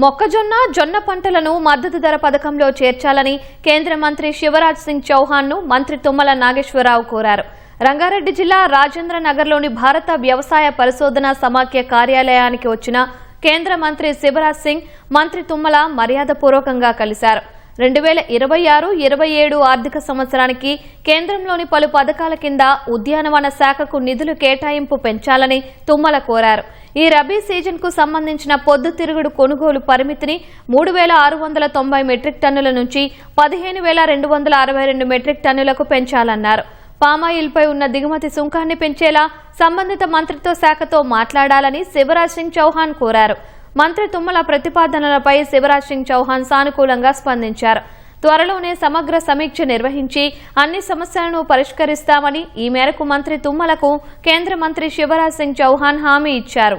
మొక్కజొన్న జొన్న పంటలను మద్దతు ధర పథకంలో చేర్చాలని కేంద్ర మంత్రి శివరాజ్ సింగ్ చౌహాన్ ను మంత్రి తుమ్మల నాగేశ్వరరావు కోరారు. రంగారెడ్డి జిల్లా రాజేంద్ర నగర్లోని భారత వ్యవసాయ పరిశోధన సమాఖ్య కార్యాలయానికి వచ్చిన కేంద్ర మంత్రి శివరాజ్ సింగ్ మంత్రి తుమ్మల మర్యాదపూర్వకంగా కలిశారు. 2026-27 ఆర్థిక సంవత్సరానికి కేంద్రంలోని పలు పథకాల కింద ఉద్యానవన శాఖకు నిధులు కేటాయింపు పెంచాలని తుమ్మల కోరారు. ఈ రబీ సీజన్కు సంబంధించిన పొద్దుతిరుగుడు కొనుగోలు పరిమితిని 3,690 మెట్రిక్ టన్నుల నుంచి 15,262 మెట్రిక్ టన్నులకు పెంచాలన్నారు. పామాయిల్పై ఉన్న దిగుమతి సుంకాన్ని పెంచేలా సంబంధిత మంత్రిత్వ శాఖతో మాట్లాడాలని శివరాజ్ సింగ్ చౌహాన్ కోరారు. మంత్రి తుమ్మల ప్రతిపాదనలపై శివరాజ్ సింగ్ చౌహాన్ సానుకూలంగా స్పందించారు. త్వరలోనే సమగ్ర సమీక్ష నిర్వహించి అన్ని సమస్యలను పరిష్కరిస్తామని ఈ మేరకు మంత్రి తుమ్మలకు కేంద్ర మంత్రి శివరాజ్ సింగ్ చౌహాన్ హామీ ఇచ్చారు.